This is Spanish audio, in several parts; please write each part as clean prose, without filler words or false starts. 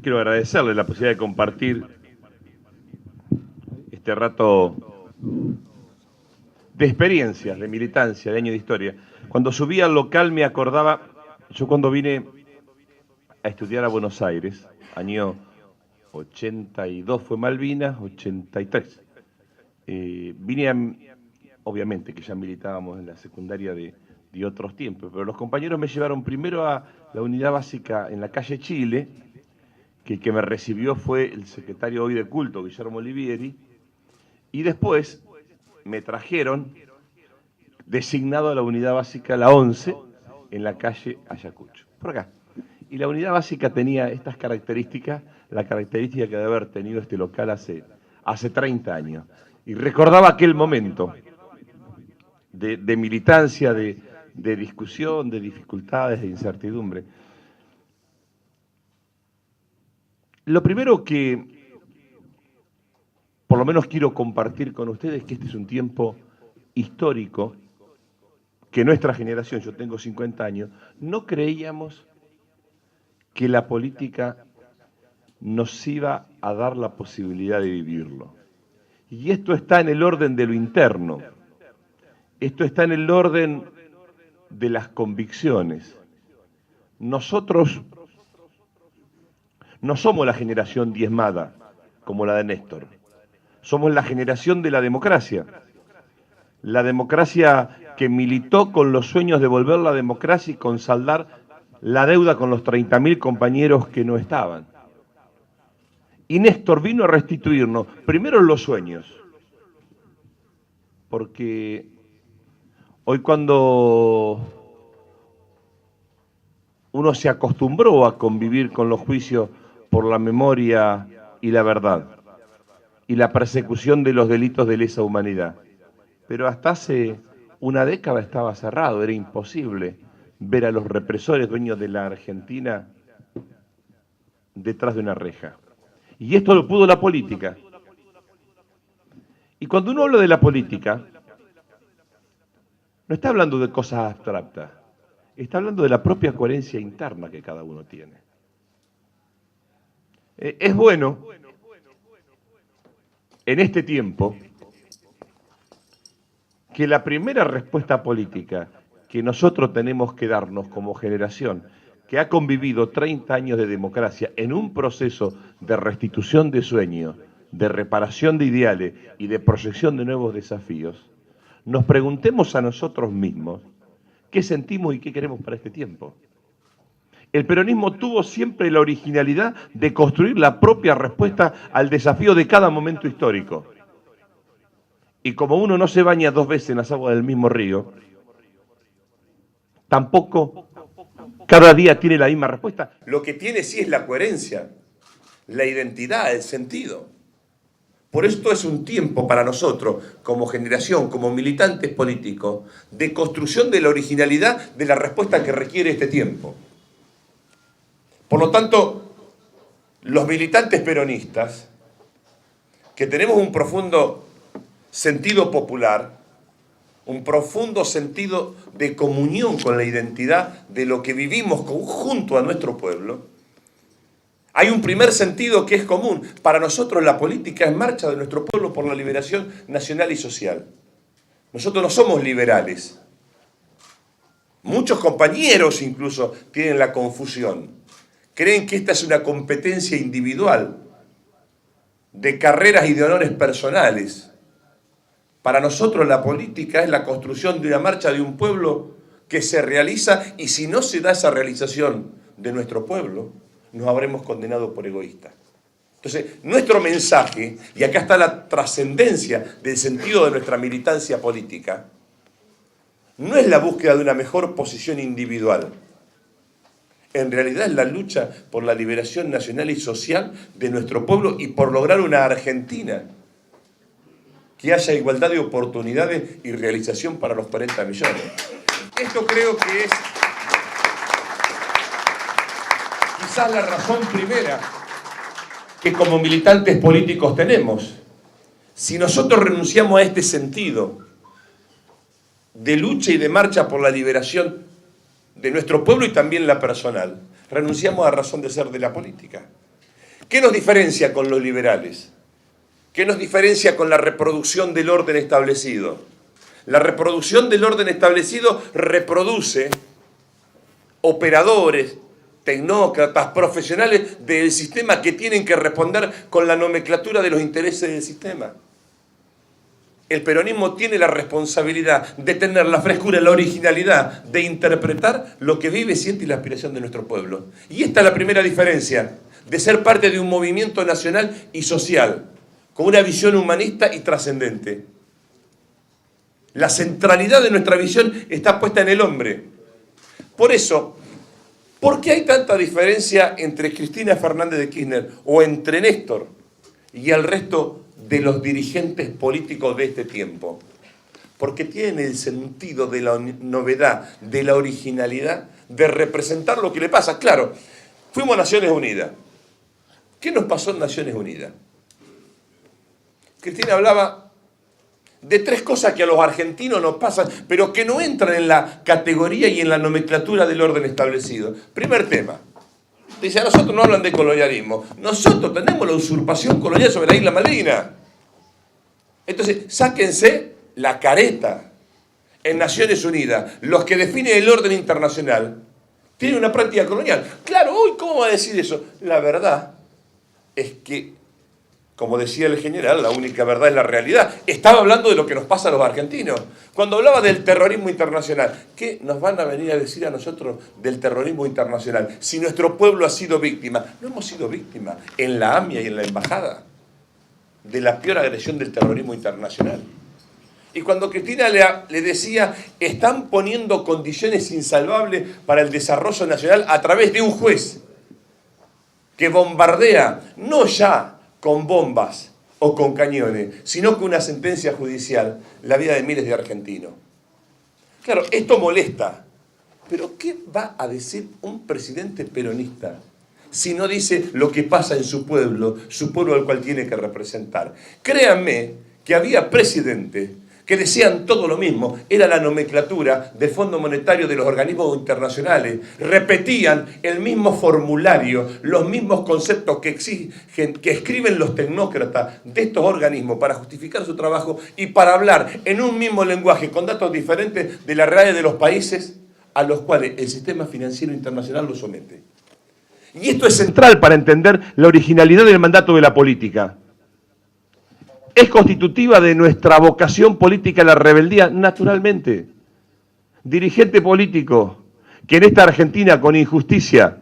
quiero agradecerle la posibilidad de compartir este rato de experiencias, de militancia, de año de historia. Cuando subí al local me acordaba, yo cuando vine a estudiar a Buenos Aires, año 82 fue Malvinas, 83. Obviamente que ya militábamos en la secundaria de otros tiempos, pero los compañeros me llevaron primero a la unidad básica en la calle Chile, que el que me recibió fue el secretario hoy de culto, Guillermo Olivieri, y después me trajeron designado a la unidad básica, la 11, en la calle Ayacucho, por acá. Y la unidad básica tenía estas características, la característica que debe haber tenido este local hace 30 años. Y recordaba aquel momento de militancia, de discusión, de dificultades, de incertidumbre. Lo primero que, por lo menos quiero compartir con ustedes, es que este es un tiempo histórico, que nuestra generación, yo tengo 50 años, no creíamos que la política nos iba a dar la posibilidad de vivirlo. Y esto está en el orden de lo interno, esto está en el orden de las convicciones. Nosotros no somos la generación diezmada, como la de Néstor. Somos la generación de la democracia que militó con los sueños de volver la democracia y con saldar la deuda con los 30.000 compañeros que no estaban. Y Néstor vino a restituirnos, primero los sueños, porque hoy cuando uno se acostumbró a convivir con los juicios por la memoria y la verdad, y la persecución de los delitos de lesa humanidad, pero hasta hace una década estaba cerrado, era imposible ver a los represores dueños de la Argentina detrás de una reja. Y esto lo pudo la política. Y cuando uno habla de la política, no está hablando de cosas abstractas, está hablando de la propia coherencia interna que cada uno tiene. Es bueno, en este tiempo, que la primera respuesta política que nosotros tenemos que darnos como generación, que ha convivido 30 años de democracia en un proceso de restitución de sueños, de reparación de ideales y de proyección de nuevos desafíos, nos preguntemos a nosotros mismos qué sentimos y qué queremos para este tiempo. El peronismo tuvo siempre la originalidad de construir la propia respuesta al desafío de cada momento histórico. Y como uno no se baña 2 veces en las aguas del mismo río, tampoco cada día tiene la misma respuesta. Lo que tiene sí es la coherencia, la identidad, el sentido. Por esto es un tiempo para nosotros, como generación, como militantes políticos, de construcción de la originalidad de la respuesta que requiere este tiempo. Por lo tanto, los militantes peronistas, que tenemos un profundo sentido popular, un profundo sentido de comunión con la identidad de lo que vivimos junto a nuestro pueblo, hay un primer sentido que es común. Para nosotros la política es marcha de nuestro pueblo por la liberación nacional y social. Nosotros no somos liberales. Muchos compañeros incluso tienen la confusión. Creen que esta es una competencia individual, de carreras y de honores personales. Para nosotros la política es la construcción de una marcha de un pueblo que se realiza, y si no se da esa realización de nuestro pueblo, nos habremos condenado por egoístas. Entonces, nuestro mensaje, y acá está la trascendencia del sentido de nuestra militancia política, no es la búsqueda de una mejor posición individual. En realidad es la lucha por la liberación nacional y social de nuestro pueblo y por lograr una Argentina que haya igualdad de oportunidades y realización para los 40 millones. Esto creo que es quizás la razón primera que como militantes políticos tenemos. Si nosotros renunciamos a este sentido de lucha y de marcha por la liberación de nuestro pueblo y también la personal, renunciamos a razón de ser de la política. ¿Qué nos diferencia con los liberales? ¿Qué nos diferencia con la reproducción del orden establecido? La reproducción del orden establecido reproduce operadores, tecnócratas, profesionales del sistema que tienen que responder con la nomenclatura de los intereses del sistema. El peronismo tiene la responsabilidad de tener la frescura, la originalidad, de interpretar lo que vive, siente y la aspiración de nuestro pueblo. Y esta es la primera diferencia, de ser parte de un movimiento nacional y social, con una visión humanista y trascendente. La centralidad de nuestra visión está puesta en el hombre. Por eso, ¿por qué hay tanta diferencia entre Cristina Fernández de Kirchner o entre Néstor y el resto de los dirigentes políticos de este tiempo? Porque tienen el sentido de la novedad, de la originalidad, de representar lo que le pasa. Claro, fuimos a Naciones Unidas. ¿Qué nos pasó en Naciones Unidas? Cristina hablaba de tres cosas que a los argentinos nos pasan, pero que no entran en la categoría y en la nomenclatura del orden establecido. Primer tema. Dice, a nosotros no hablan de colonialismo. Nosotros tenemos la usurpación colonial sobre la isla Malvinas. Entonces, sáquense la careta. En Naciones Unidas, los que definen el orden internacional tienen una práctica colonial. Claro, hoy, ¿cómo va a decir eso? La verdad es que, como decía el general, la única verdad es la realidad. Estaba hablando de lo que nos pasa a los argentinos. Cuando hablaba del terrorismo internacional, ¿qué nos van a venir a decir a nosotros del terrorismo internacional? Si nuestro pueblo ha sido víctima. No hemos sido víctimas en la AMIA y en la embajada de la peor agresión del terrorismo internacional. Y cuando Cristina le decía, están poniendo condiciones insalvables para el desarrollo nacional a través de un juez que bombardea, no ya con bombas o con cañones, sino con una sentencia judicial, la vida de miles de argentinos. Claro, esto molesta, pero ¿qué va a decir un presidente peronista si no dice lo que pasa en su pueblo al cual tiene que representar? Créanme que había presidentes que decían todo lo mismo, era la nomenclatura del Fondo Monetario de los organismos internacionales, repetían el mismo formulario, los mismos conceptos que escriben los tecnócratas de estos organismos para justificar su trabajo y para hablar en un mismo lenguaje con datos diferentes de la realidad de los países a los cuales el sistema financiero internacional los somete. Y esto es central para entender la originalidad del mandato de la política. ¿Es constitutiva de nuestra vocación política la rebeldía? Naturalmente. Dirigente político que en esta Argentina con injusticia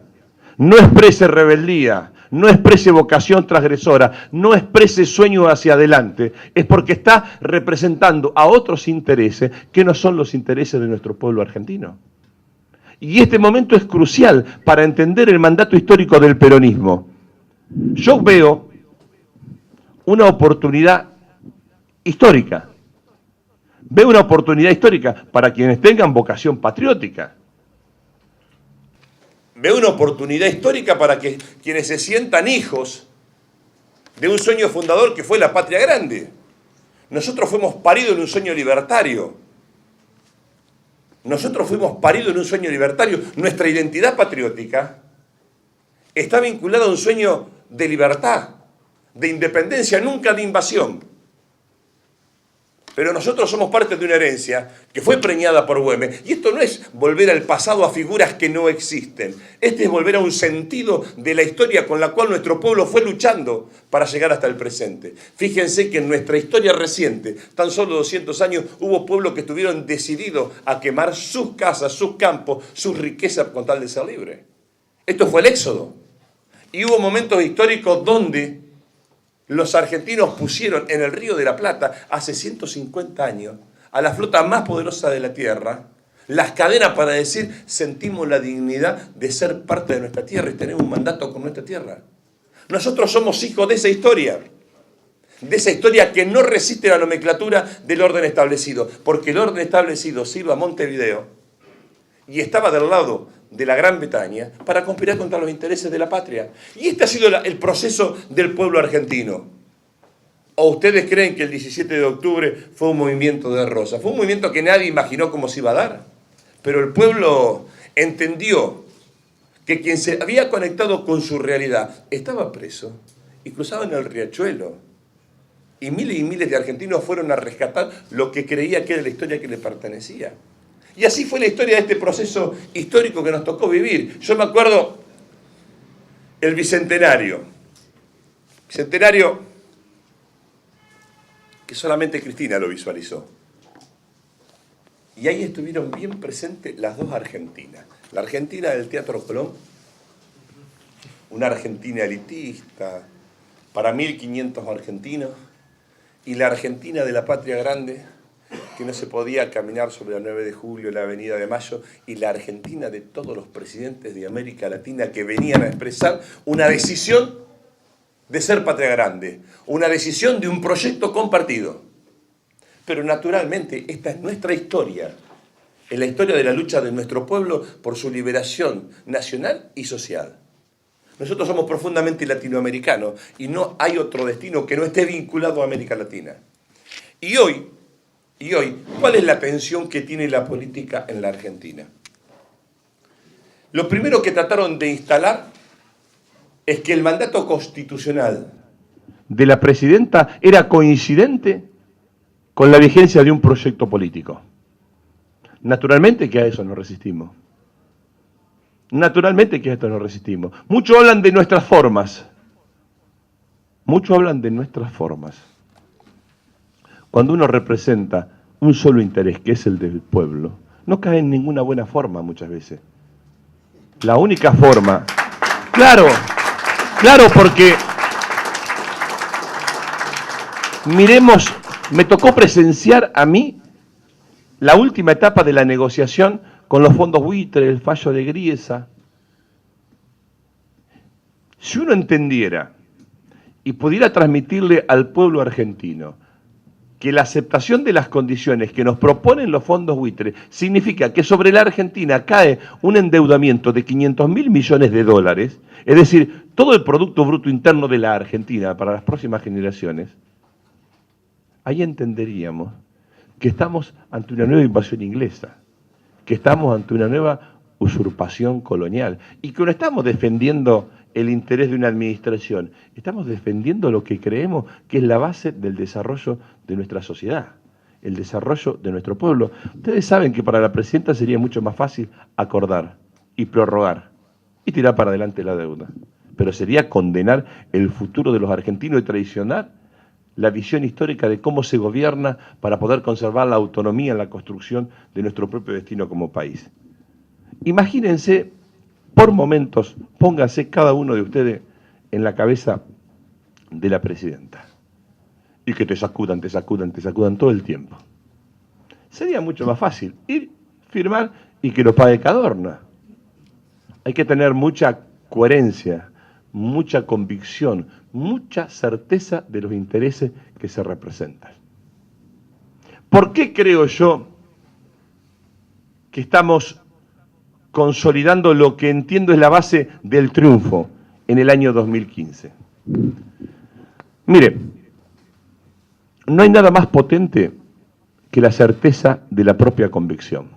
no exprese rebeldía, no exprese vocación transgresora, no exprese sueño hacia adelante, es porque está representando a otros intereses que no son los intereses de nuestro pueblo argentino. Y este momento es crucial para entender el mandato histórico del peronismo. Yo veo una oportunidad histórica. Veo una oportunidad histórica para quienes tengan vocación patriótica. Veo una oportunidad histórica para que quienes se sientan hijos de un sueño fundador que fue la patria grande. Nosotros fuimos paridos en un sueño libertario. Nosotros fuimos paridos en un sueño libertario. Nuestra identidad patriótica está vinculada a un sueño de libertad, de independencia, nunca de invasión. Pero nosotros somos parte de una herencia que fue preñada por Güemes. Y esto no es volver al pasado a figuras que no existen. Este es volver a un sentido de la historia con la cual nuestro pueblo fue luchando para llegar hasta el presente. Fíjense que en nuestra historia reciente, tan solo 200 años, hubo pueblos que estuvieron decididos a quemar sus casas, sus campos, sus riquezas con tal de ser libres. Esto fue el éxodo. Y hubo momentos históricos donde los argentinos pusieron en el Río de la Plata, hace 150 años, a la flota más poderosa de la tierra, las cadenas para decir, sentimos la dignidad de ser parte de nuestra tierra y tener un mandato con nuestra tierra. Nosotros somos hijos de esa historia que no resiste la nomenclatura del orden establecido, porque el orden establecido se iba a Montevideo y estaba del lado de la Gran Bretaña para conspirar contra los intereses de la patria. Y este ha sido el proceso del pueblo argentino. ¿O ustedes creen que el 17 de octubre fue un movimiento de rosa? Fue un movimiento que nadie imaginó cómo se iba a dar. Pero el pueblo entendió que quien se había conectado con su realidad estaba preso y cruzaban el riachuelo. Y miles de argentinos fueron a rescatar lo que creía que era la historia que le pertenecía. Y así fue la historia de este proceso histórico que nos tocó vivir. Yo me acuerdo el Bicentenario. Bicentenario que solamente Cristina lo visualizó. Y ahí estuvieron bien presentes las dos Argentinas. La Argentina del Teatro Colón, una Argentina elitista, para 1.500 argentinos, y la Argentina de la Patria Grande, que no se podía caminar sobre la 9 de julio, la Avenida de Mayo, y la Argentina de todos los presidentes de América Latina que venían a expresar una decisión de ser Patria Grande, una decisión de un proyecto compartido. Pero naturalmente esta es nuestra historia, es la historia de la lucha de nuestro pueblo por su liberación nacional y social. Nosotros somos profundamente latinoamericanos y no hay otro destino que no esté vinculado a América Latina. Y hoy, ¿cuál es la tensión que tiene la política en la Argentina? Lo primero que trataron de instalar es que el mandato constitucional de la presidenta era coincidente con la vigencia de un proyecto político. Naturalmente que a eso nos resistimos. Naturalmente que a esto nos resistimos. Muchos hablan de nuestras formas. Muchos hablan de nuestras formas. Cuando uno representa un solo interés, que es el del pueblo, no cae en ninguna buena forma muchas veces. La única forma... Claro, porque... Miremos, me tocó presenciar a mí la última etapa de la negociación con los fondos buitre, el fallo de Griesa. Si uno entendiera y pudiera transmitirle al pueblo argentino que la aceptación de las condiciones que nos proponen los fondos buitre significa que sobre la Argentina cae un endeudamiento de 500.000 millones de dólares, es decir, todo el Producto Bruto Interno de la Argentina para las próximas generaciones, ahí entenderíamos que estamos ante una nueva invasión inglesa, que estamos ante una nueva usurpación colonial y que no estamos defendiendo el interés de una administración, estamos defendiendo lo que creemos que es la base del desarrollo de nuestra sociedad, el desarrollo de nuestro pueblo. Ustedes saben que para la presidenta sería mucho más fácil acordar y prorrogar y tirar para adelante la deuda, pero sería condenar el futuro de los argentinos y traicionar la visión histórica de cómo se gobierna para poder conservar la autonomía en la construcción de nuestro propio destino como país. Imagínense, por momentos, pónganse cada uno de ustedes en la cabeza de la presidenta y que te sacudan todo el tiempo. Sería mucho más fácil ir, firmar y que lo pague Cadorna. Hay que tener mucha coherencia, mucha convicción, mucha certeza de los intereses que se representan. ¿Por qué creo yo que estamos consolidando lo que entiendo es la base del triunfo en el año 2015? Mire, no hay nada más potente que la certeza de la propia convicción.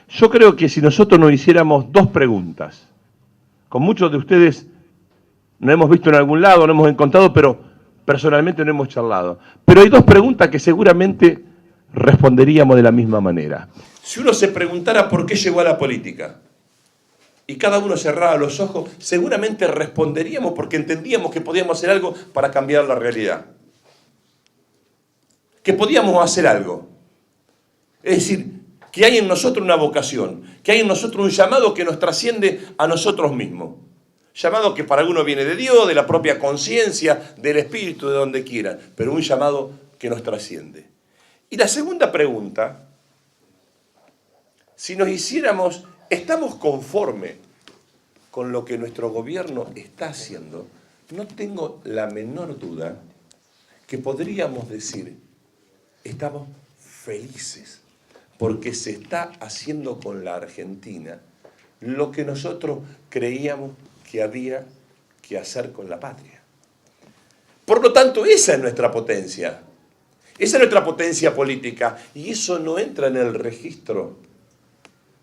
Yo creo que si nosotros nos hiciéramos dos preguntas, con muchos de ustedes nos hemos visto en algún lado, no hemos encontrado, pero personalmente no hemos charlado. Pero hay dos preguntas que seguramente responderíamos de la misma manera. Si uno se preguntara por qué llegó a la política y cada uno cerrara los ojos, seguramente responderíamos porque entendíamos que podíamos hacer algo para cambiar la realidad. Que podíamos hacer algo. Es decir, que hay en nosotros una vocación, que hay en nosotros un llamado que nos trasciende a nosotros mismos. Llamado que para algunos viene de Dios, de la propia conciencia, del espíritu, de donde quieran, pero un llamado que nos trasciende. Y la segunda pregunta, si nos hiciéramos, ¿estamos conformes con lo que nuestro gobierno está haciendo? No tengo la menor duda que podríamos decir, estamos felices, porque se está haciendo con la Argentina lo que nosotros creíamos que había que hacer con la patria. Por lo tanto, esa es nuestra potencia. Esa es nuestra potencia política. Y eso no entra en el registro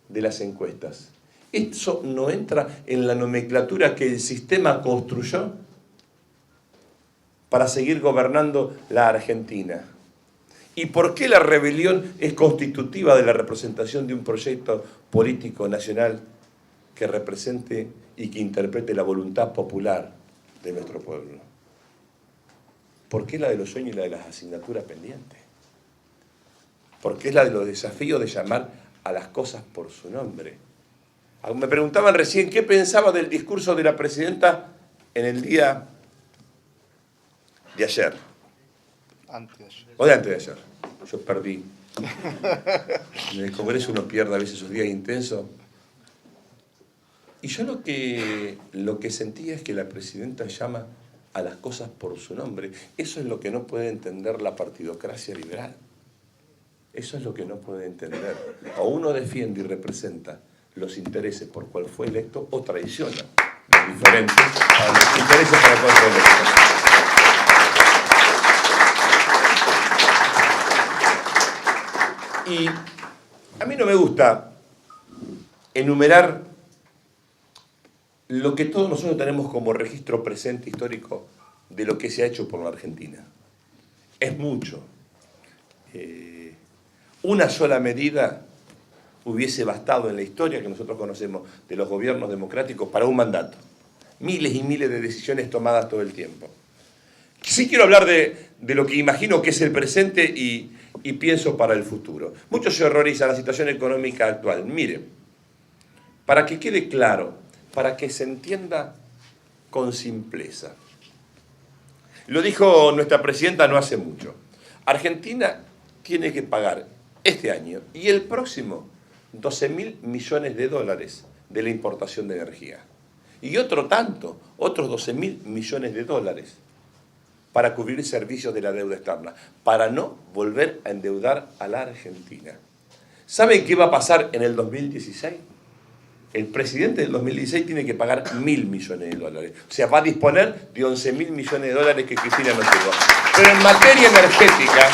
de las encuestas. Eso no entra en la nomenclatura que el sistema construyó para seguir gobernando la Argentina. ¿Y por qué la rebelión es constitutiva de la representación de un proyecto político nacional que represente y que interprete la voluntad popular de nuestro pueblo? ¿Por qué la de los sueños y la de las asignaturas pendientes? ¿Por qué la de los desafíos de llamar a las cosas por su nombre? Me preguntaban recién qué pensaba del discurso de la presidenta en el día de ayer. O de antes de ayer. Yo perdí. En el Congreso uno pierde a veces sus días intensos. Y yo lo que sentía es que la presidenta llama a las cosas por su nombre. Eso es lo que no puede entender la partidocracia liberal. Eso es lo que no puede entender. O uno defiende y representa los intereses por cual fue electo, o traiciona los diferentes a los intereses por el cual fue electo. Y a mí no me gusta enumerar lo que todos nosotros tenemos como registro presente histórico de lo que se ha hecho por la Argentina. Es mucho. Una sola medida hubiese bastado en la historia que nosotros conocemos de los gobiernos democráticos para un mandato. Miles y miles de decisiones tomadas todo el tiempo. Sí quiero hablar de lo que imagino que es el presente y pienso para el futuro. Muchos se horrorizan la situación económica actual. Miren, para que quede claro, para que se entienda con simpleza. Lo dijo nuestra presidenta no hace mucho. Argentina tiene que pagar este año y el próximo 12.000 millones de dólares de la importación de energía. Y otro tanto, otros 12.000 millones de dólares para cubrir servicios de la deuda externa, para no volver a endeudar a la Argentina. ¿Saben qué va a pasar en el 2016? El presidente del 2016 tiene que pagar 1.000 millones de dólares. O sea, va a disponer de 11.000 millones de dólares que Cristina no tuvo. Pero en materia energética,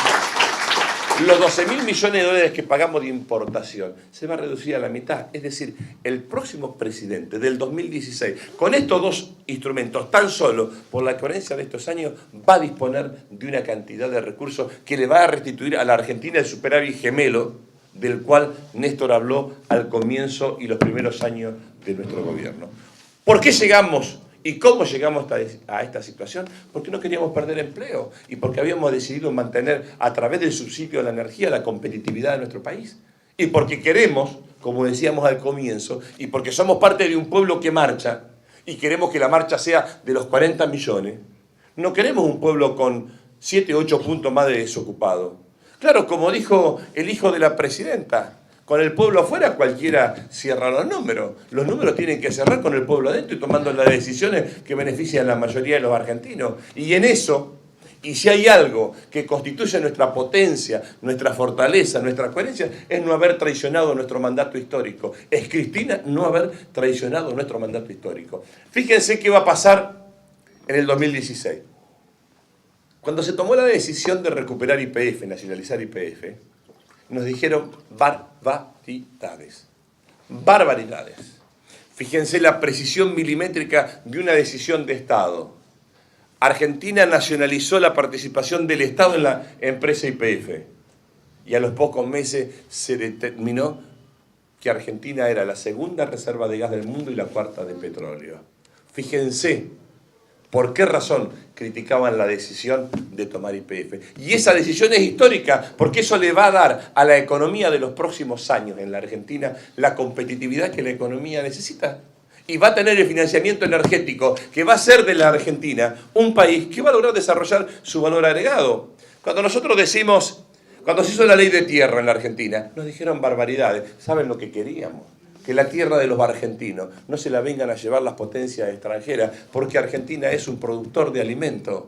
los 12.000 millones de dólares que pagamos de importación se va a reducir a la mitad. Es decir, el próximo presidente del 2016, con estos dos instrumentos, tan solo por la coherencia de estos años, va a disponer de una cantidad de recursos que le va a restituir a la Argentina el superávit gemelo del cual Néstor habló al comienzo y los primeros años de nuestro gobierno. ¿Por qué llegamos y cómo llegamos a esta situación? Porque no queríamos perder empleo y porque habíamos decidido mantener a través del subsidio a la energía la competitividad de nuestro país. Y porque queremos, como decíamos al comienzo, y porque somos parte de un pueblo que marcha y queremos que la marcha sea de los 40 millones, no queremos un pueblo con 7 o 8 puntos más de desocupados. Claro, como dijo el hijo de la presidenta, con el pueblo afuera cualquiera cierra los números. Los números tienen que cerrar con el pueblo adentro y tomando las decisiones que benefician a la mayoría de los argentinos. Y en eso, y si hay algo que constituye nuestra potencia, nuestra fortaleza, nuestra coherencia, es no haber traicionado nuestro mandato histórico. Es, Cristina, no haber traicionado nuestro mandato histórico. Fíjense qué va a pasar en el 2016. Cuando se tomó la decisión de recuperar YPF, nacionalizar YPF, nos dijeron barbaridades. Barbaridades. Fíjense la precisión milimétrica de una decisión de Estado. Argentina nacionalizó la participación del Estado en la empresa YPF. Y a los pocos meses se determinó que Argentina era la segunda reserva de gas del mundo y la cuarta de petróleo. Fíjense. ¿Por qué razón criticaban la decisión de tomar YPF? Y esa decisión es histórica, porque eso le va a dar a la economía de los próximos años en la Argentina la competitividad que la economía necesita. Y va a tener el financiamiento energético que va a hacer de la Argentina un país que va a lograr desarrollar su valor agregado. Cuando nosotros decimos, cuando se hizo la ley de tierra en la Argentina, nos dijeron barbaridades. ¿Saben lo que queríamos? Que la tierra de los argentinos no se la vengan a llevar las potencias extranjeras, porque Argentina es un productor de alimentos.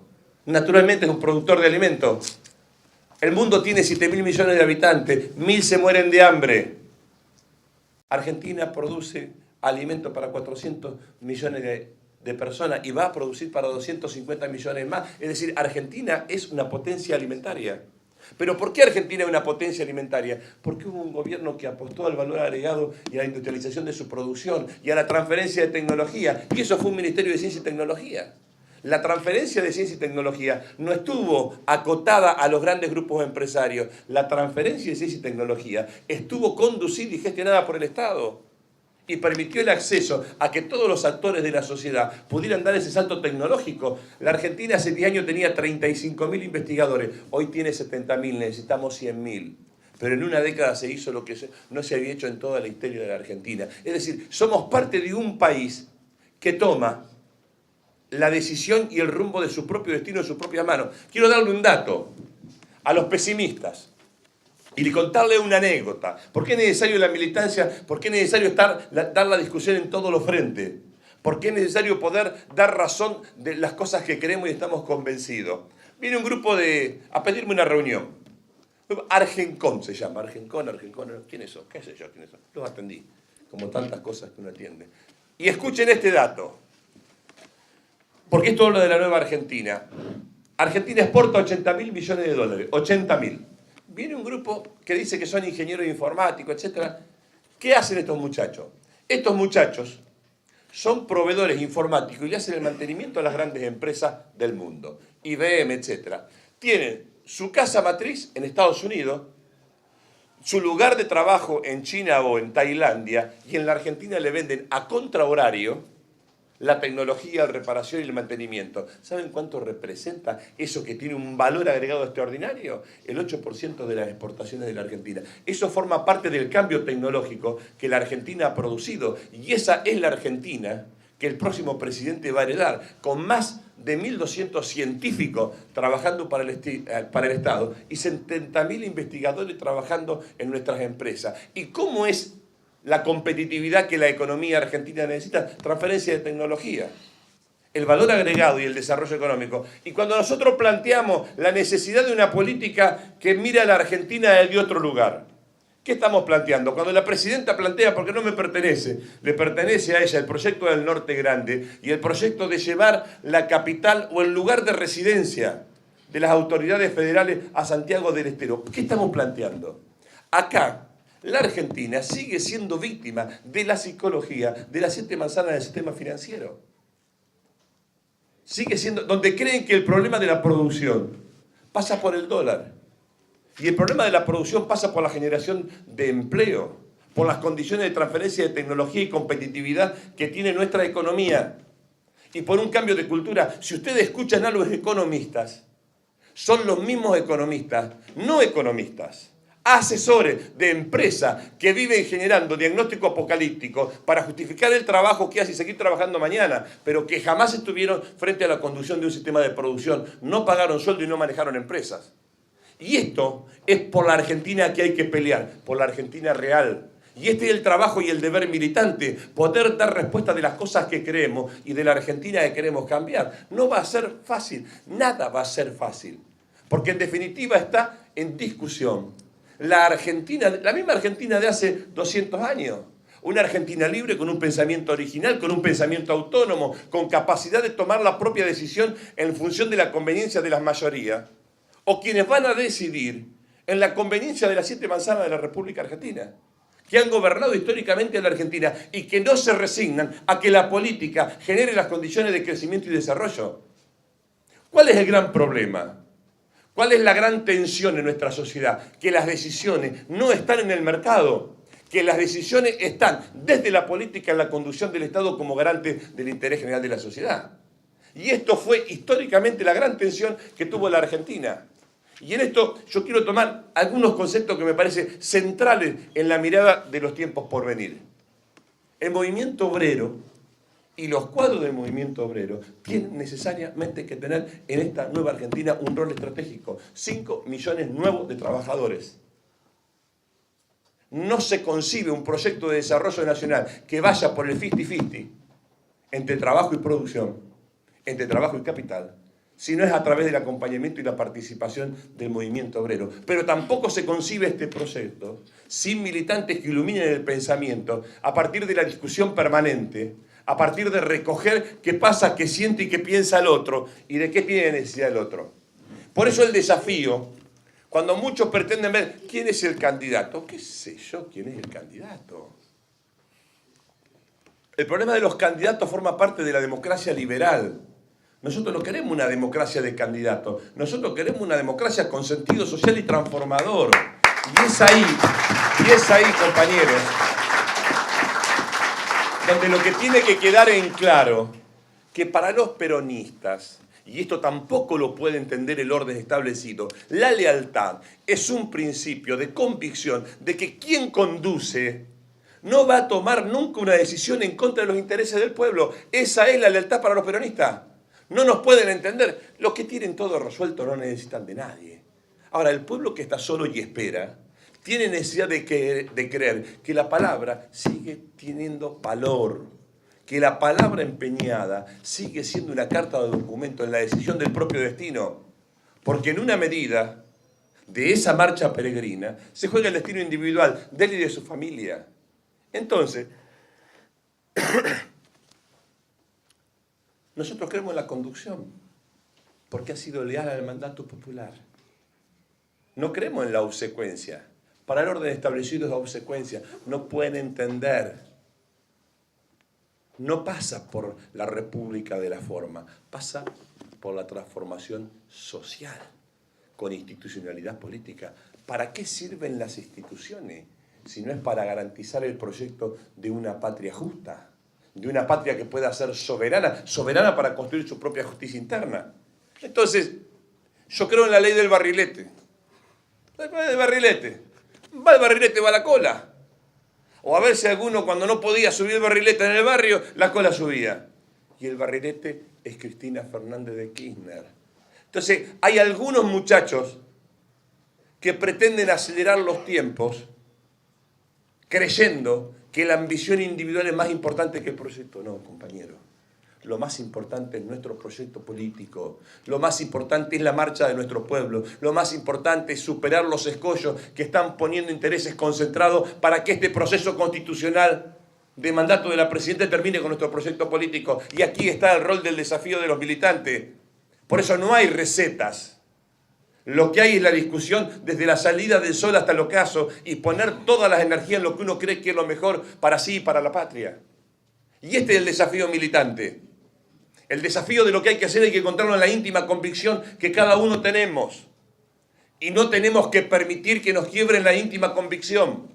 Naturalmente es un productor de alimentos. El mundo tiene 7.000 millones de habitantes, 1.000 se mueren de hambre. Argentina produce alimento para 400 millones de personas y va a producir para 250 millones más. Es decir, Argentina es una potencia alimentaria. ¿Pero por qué Argentina es una potencia alimentaria? Porque hubo un gobierno que apostó al valor agregado y a la industrialización de su producción y a la transferencia de tecnología. Y eso fue un Ministerio de Ciencia y Tecnología. La transferencia de ciencia y tecnología no estuvo acotada a los grandes grupos empresarios. La transferencia de ciencia y tecnología estuvo conducida y gestionada por el Estado y permitió el acceso a que todos los actores de la sociedad pudieran dar ese salto tecnológico. La Argentina hace 10 años tenía 35.000 investigadores, hoy tiene 70.000, necesitamos 100.000. Pero en una década se hizo lo que no se había hecho en toda la historia de la Argentina. Es decir, somos parte de un país que toma la decisión y el rumbo de su propio destino en sus propias manos. Quiero darle un dato a los pesimistas y contarle una anécdota. ¿Por qué es necesario la militancia? ¿Por qué es necesario dar la discusión en todos los frentes? ¿Por qué es necesario poder dar razón de las cosas que creemos y estamos convencidos? Viene un grupo a pedirme una reunión. Argencon se llama, Argencon, ¿quiénes son? ¿Qué sé yo quiénes son? Los atendí, como tantas cosas que uno atiende. Y escuchen este dato. Porque esto habla de la nueva Argentina. Argentina exporta 80.000 millones de dólares. 80.000. Viene un grupo que dice que son ingenieros informáticos, etc. ¿Qué hacen estos muchachos? Estos muchachos son proveedores informáticos y le hacen el mantenimiento a las grandes empresas del mundo. IBM, etc. Tienen su casa matriz en Estados Unidos, su lugar de trabajo en China o en Tailandia, y en la Argentina le venden a contrahorario la tecnología, la reparación y el mantenimiento. ¿Saben cuánto representa eso que tiene un valor agregado extraordinario? El 8% de las exportaciones de la Argentina. Eso forma parte del cambio tecnológico que la Argentina ha producido. Y esa es la Argentina que el próximo presidente va a heredar, con más de 1.200 científicos trabajando para el Estado y 70.000 investigadores trabajando en nuestras empresas. ¿Y cómo es la competitividad que la economía argentina necesita? Transferencia de tecnología, el valor agregado y el desarrollo económico. Y cuando nosotros planteamos la necesidad de una política que mire a la Argentina desde otro lugar, ¿qué estamos planteando? Cuando la presidenta plantea, porque no me pertenece, le pertenece a ella el proyecto del Norte Grande y el proyecto de llevar la capital o el lugar de residencia de las autoridades federales a Santiago del Estero. ¿Qué estamos planteando? Acá la Argentina sigue siendo víctima de la psicología de las 7 manzanas del sistema financiero. Sigue siendo, donde creen que el problema de la producción pasa por el dólar. Y el problema de la producción pasa por la generación de empleo, por las condiciones de transferencia de tecnología y competitividad que tiene nuestra economía. Y por un cambio de cultura. Si ustedes escuchan a los economistas, son los mismos economistas, no economistas, asesores de empresas que viven generando diagnóstico apocalíptico para justificar el trabajo que hace y seguir trabajando mañana, pero que jamás estuvieron frente a la conducción de un sistema de producción, no pagaron sueldo y no manejaron empresas. Y esto es por la Argentina que hay que pelear, por la Argentina real. Y este es el trabajo y el deber militante, poder dar respuesta de las cosas que creemos y de la Argentina que queremos cambiar. No va a ser fácil, nada va a ser fácil, porque en definitiva está en discusión la Argentina, la misma Argentina de hace 200 años. Una Argentina libre, con un pensamiento original, con un pensamiento autónomo, con capacidad de tomar la propia decisión en función de la conveniencia de las mayorías, o quienes van a decidir en la conveniencia de las 7 manzanas de la República Argentina, que han gobernado históricamente a la Argentina y que no se resignan a que la política genere las condiciones de crecimiento y desarrollo. ¿Cuál es el gran problema? ¿Cuál es la gran tensión en nuestra sociedad? Que las decisiones no están en el mercado, que las decisiones están desde la política en la conducción del Estado como garante del interés general de la sociedad. Y esto fue históricamente la gran tensión que tuvo la Argentina. Y en esto yo quiero tomar algunos conceptos que me parecen centrales en la mirada de los tiempos por venir. El movimiento obrero y los cuadros del movimiento obrero tienen necesariamente que tener en esta nueva Argentina un rol estratégico. 5 millones nuevos de trabajadores. No se concibe un proyecto de desarrollo nacional que vaya por el 50-50 entre trabajo y producción, entre trabajo y capital, si no es a través del acompañamiento y la participación del movimiento obrero. Pero tampoco se concibe este proyecto sin militantes que iluminen el pensamiento a partir de la discusión permanente, a partir de recoger qué pasa, qué siente y qué piensa el otro y de qué tiene necesidad el otro. Por eso el desafío, Cuando muchos pretenden ver quién es el candidato, ¿qué sé yo quién es el candidato? El problema de los candidatos forma parte de la democracia liberal. Nosotros no queremos una democracia de candidatos, nosotros queremos una democracia con sentido social y transformador. Y es ahí, compañeros, donde lo que tiene que quedar en claro, que para los peronistas, y esto tampoco lo puede entender el orden establecido, la lealtad es un principio de convicción de que quien conduce no va a tomar nunca una decisión en contra de los intereses del pueblo. Esa es la lealtad para los peronistas. No nos pueden entender. Los que tienen todo resuelto no necesitan de nadie. Ahora, el pueblo que está solo y espera tiene necesidad de creer que la palabra sigue teniendo valor, que la palabra empeñada sigue siendo una carta de documento en la decisión del propio destino, porque en una medida de esa marcha peregrina se juega el destino individual de él y de su familia. Entonces, nosotros creemos en la conducción, porque ha sido leal al mandato popular. No creemos en la obsecuencia. Para el orden establecido es obsecuencia. No pueden entender. No pasa por la república de la forma, pasa por la transformación social, con institucionalidad política. ¿Para qué sirven las instituciones? Si no es para garantizar el proyecto de una patria justa, de una patria que pueda ser soberana, soberana para construir su propia justicia interna. Entonces, yo creo en la ley del barrilete. La ley del barrilete. Va el barrilete, va la cola. O a ver si alguno, cuando no podía subir el barrilete en el barrio, la cola subía. Y el barrilete es Cristina Fernández de Kirchner. Entonces, hay algunos muchachos que pretenden acelerar los tiempos creyendo que la ambición individual es más importante que el proyecto. No, compañero. Lo más importante es nuestro proyecto político. Lo más importante es la marcha de nuestro pueblo. Lo más importante es superar los escollos que están poniendo intereses concentrados para que este proceso constitucional de mandato de la Presidenta termine con nuestro proyecto político. Y aquí está el rol del desafío de los militantes. Por eso no hay recetas. Lo que hay es la discusión desde la salida del sol hasta el ocaso y poner todas las energías en lo que uno cree que es lo mejor para sí y para la patria. Y este es el desafío militante. El desafío de lo que hay que hacer hay que encontrarlo en la íntima convicción que cada uno tenemos. Y no tenemos que permitir que nos quiebren la íntima convicción.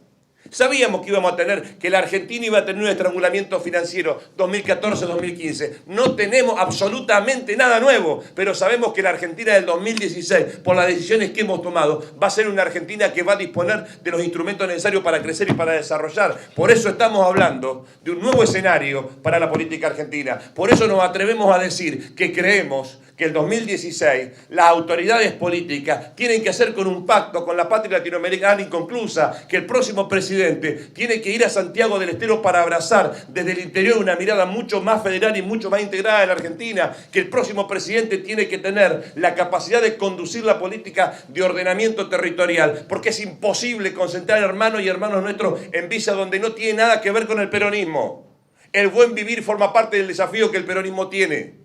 Sabíamos que íbamos a tener, que la Argentina iba a tener un estrangulamiento financiero 2014-2015. No tenemos absolutamente nada nuevo, pero sabemos que la Argentina del 2016, por las decisiones que hemos tomado, va a ser una Argentina que va a disponer de los instrumentos necesarios para crecer y para desarrollar. Por eso estamos hablando de un nuevo escenario para la política argentina. Por eso nos atrevemos a decir que creemos que el 2016 las autoridades políticas tienen que hacer con un pacto con la patria latinoamericana inconclusa, que el próximo presidente tiene que ir a Santiago del Estero para abrazar desde el interior una mirada mucho más federal y mucho más integrada de la Argentina, que el próximo presidente tiene que tener la capacidad de conducir la política de ordenamiento territorial, porque es imposible concentrar hermanos y hermanos nuestros en Villa donde no tiene nada que ver con el peronismo. El buen vivir forma parte del desafío que el peronismo tiene.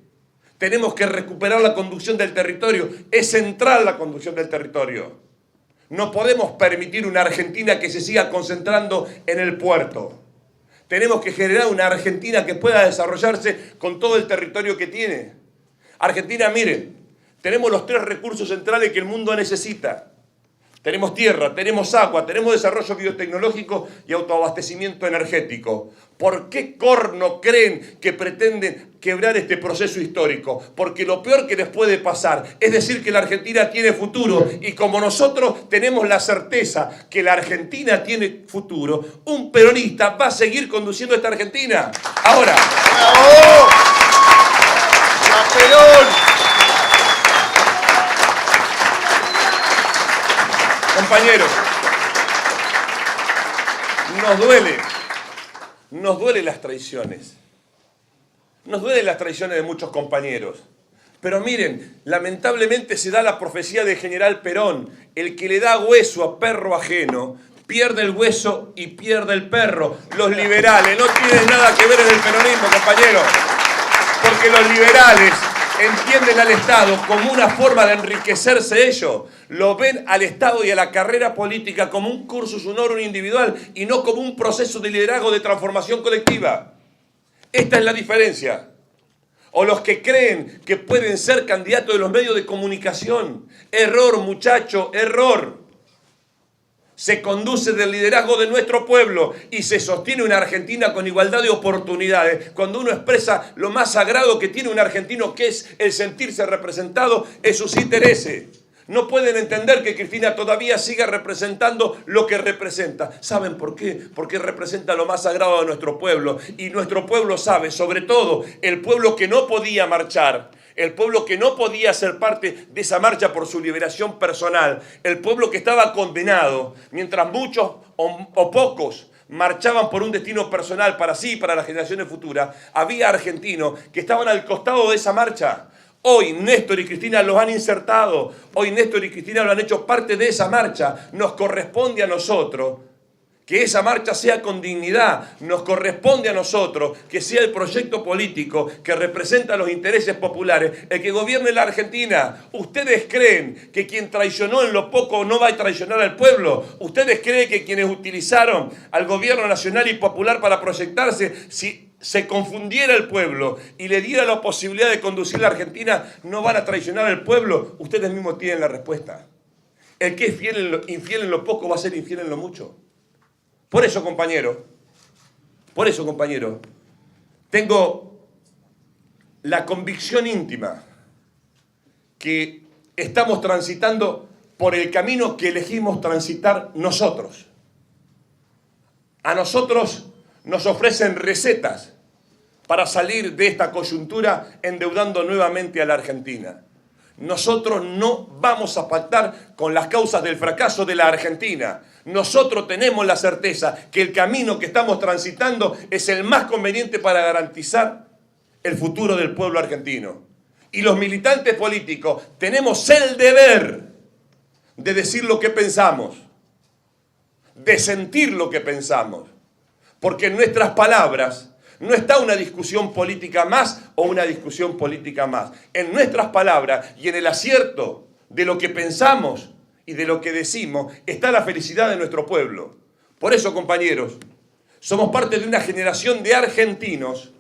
Tenemos que recuperar la conducción del territorio. Es central la conducción del territorio. No podemos permitir una Argentina que se siga concentrando en el puerto. Tenemos que generar una Argentina que pueda desarrollarse con todo el territorio que tiene. Argentina, miren, tenemos los 3 recursos centrales que el mundo necesita. Tenemos tierra, tenemos agua, tenemos desarrollo biotecnológico y autoabastecimiento energético. ¿Por qué corno creen que pretenden quebrar este proceso histórico? Porque lo peor que les puede pasar es decir que la Argentina tiene futuro. Y como nosotros tenemos la certeza que la Argentina tiene futuro, un peronista va a seguir conduciendo esta Argentina. Ahora. ¡Bravo! ¡La Perón! Compañeros, nos duelen las traiciones. Nos duelen las traiciones de muchos compañeros. Pero miren, lamentablemente se da la profecía del general Perón. El que le da hueso a perro ajeno, pierde el hueso y pierde el perro. Los liberales no tienen nada que ver en el peronismo, compañeros. Porque los liberales entienden al Estado como una forma de enriquecerse ellos. Lo ven al Estado y a la carrera política como un cursus honorum individual y no como un proceso de liderazgo de transformación colectiva. Esta es la diferencia. O los que creen que pueden ser candidatos de los medios de comunicación. Error, muchacho, error. Se conduce del liderazgo de nuestro pueblo y se sostiene una Argentina con igualdad de oportunidades. Cuando uno expresa lo más sagrado que tiene un argentino, que es el sentirse representado en sus intereses. No pueden entender que Cristina todavía siga representando lo que representa. ¿Saben por qué? Porque representa lo más sagrado de nuestro pueblo. Y nuestro pueblo sabe, sobre todo el pueblo que no podía marchar, el pueblo que no podía ser parte de esa marcha por su liberación personal, el pueblo que estaba condenado, mientras muchos o pocos marchaban por un destino personal para sí y para las generaciones futuras, había argentinos que estaban al costado de esa marcha. Hoy Néstor y Cristina los han insertado, hoy Néstor y Cristina lo han hecho parte de esa marcha. Nos corresponde a nosotros que esa marcha sea con dignidad, nos corresponde a nosotros que sea el proyecto político que representa los intereses populares, el que gobierne la Argentina. ¿Ustedes creen que quien traicionó en lo poco no va a traicionar al pueblo? ¿Ustedes creen que quienes utilizaron al gobierno nacional y popular para proyectarse, si se confundiera el pueblo y le diera la posibilidad de conducir la Argentina, no van a traicionar al pueblo? Ustedes mismos tienen la respuesta. El que es infiel en lo poco va a ser infiel en lo mucho. Por eso, compañero, tengo la convicción íntima que estamos transitando por el camino que elegimos transitar nosotros. A nosotros nos ofrecen recetas para salir de esta coyuntura endeudando nuevamente a la Argentina. Nosotros no vamos a pactar con las causas del fracaso de la Argentina. Nosotros tenemos la certeza que el camino que estamos transitando es el más conveniente para garantizar el futuro del pueblo argentino. Y los militantes políticos tenemos el deber de decir lo que pensamos, de sentir lo que pensamos, porque en nuestras palabras no está una discusión política más o una discusión política más. En nuestras palabras y en el acierto de lo que pensamos y de lo que decimos está la felicidad de nuestro pueblo. Por eso, compañeros, somos parte de una generación de argentinos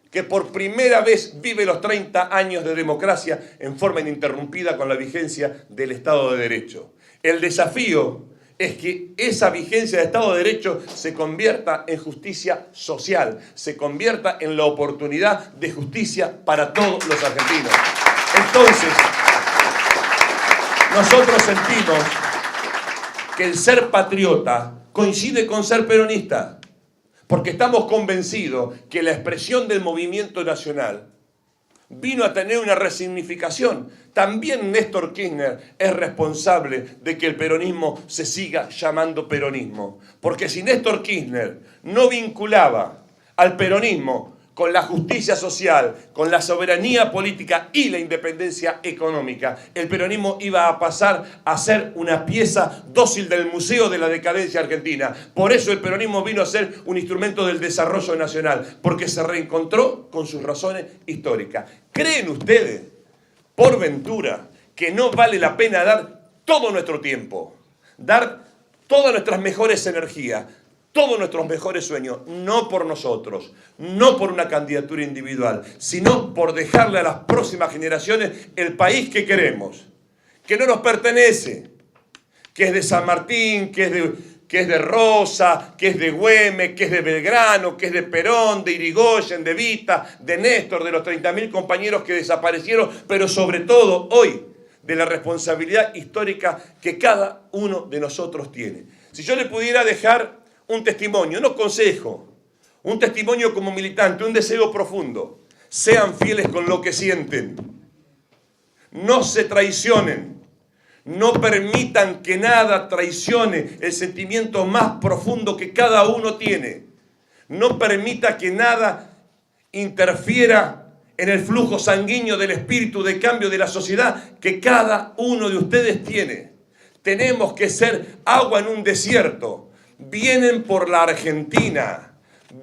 que por primera vez vive los 30 años de democracia en forma ininterrumpida con la vigencia del Estado de Derecho. El desafío es que esa vigencia de Estado de Derecho se convierta en justicia social, se convierta en la oportunidad de justicia para todos los argentinos. Entonces, nosotros sentimos que el ser patriota coincide con ser peronista, porque estamos convencidos que la expresión del movimiento nacional vino a tener una resignificación. También Néstor Kirchner es responsable de que el peronismo se siga llamando peronismo. Porque si Néstor Kirchner no vinculaba al peronismo con la justicia social, con la soberanía política y la independencia económica, el peronismo iba a pasar a ser una pieza dócil del museo de la decadencia argentina. Por eso el peronismo vino a ser un instrumento del desarrollo nacional, porque se reencontró con sus razones históricas. ¿Creen ustedes, por ventura, que no vale la pena dar todo nuestro tiempo, dar todas nuestras mejores energías, todos nuestros mejores sueños, no por nosotros, no por una candidatura individual, sino por dejarle a las próximas generaciones el país que queremos, que no nos pertenece, que es de San Martín, que es de Rosa, que es de Güemes, que es de Belgrano, que es de Perón, de Irigoyen, de Vita, de Néstor, de los 30.000 compañeros que desaparecieron, pero sobre todo hoy, de la responsabilidad histórica que cada uno de nosotros tiene. Si yo le pudiera dejar un testimonio, no consejo, un testimonio como militante, un deseo profundo. Sean fieles con lo que sienten. No se traicionen. No permitan que nada traicione el sentimiento más profundo que cada uno tiene. No permita que nada interfiera en el flujo sanguíneo del espíritu de cambio de la sociedad que cada uno de ustedes tiene. Tenemos que ser agua en un desierto. Vienen por la Argentina,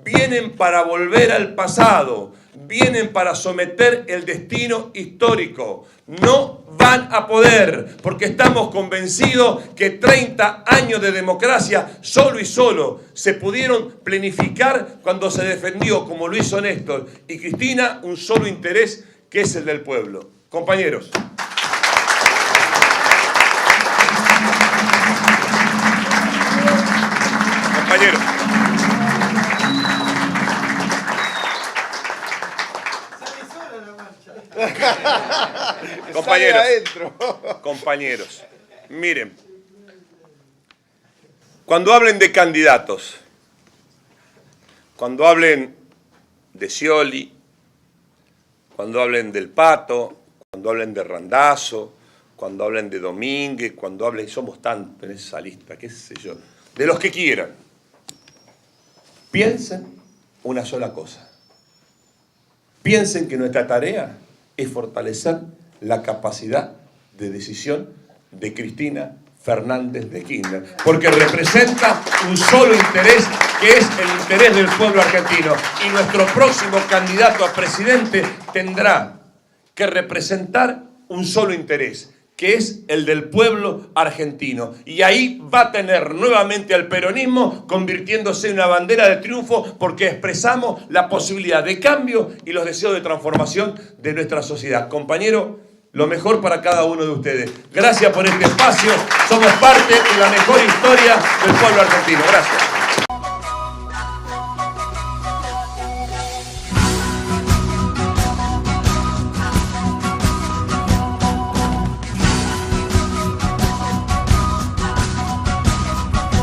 vienen para volver al pasado, vienen para someter el destino histórico. No van a poder, porque estamos convencidos que 30 años de democracia solo y solo se pudieron planificar cuando se defendió, como lo hizo Néstor y Cristina, un solo interés, que es el del pueblo. Compañeros. Compañeros. Compañeros, miren, cuando hablen de candidatos, cuando hablen de Scioli, cuando hablen del Pato, cuando hablen de Randazzo, cuando hablen de Domínguez, cuando hablen, somos tantos en esa lista, qué sé yo, de los que quieran, piensen una sola cosa. Piensen que nuestra tarea es fortalecer la capacidad de decisión de Cristina Fernández de Kirchner, porque representa un solo interés, que es el interés del pueblo argentino, y nuestro próximo candidato a presidente tendrá que representar un solo interés, que es el del pueblo argentino. Y ahí va a tener nuevamente al peronismo convirtiéndose en una bandera de triunfo, porque expresamos la posibilidad de cambio y los deseos de transformación de nuestra sociedad. Compañero, lo mejor para cada uno de ustedes. Gracias por este espacio. Somos parte de la mejor historia del pueblo argentino. Gracias.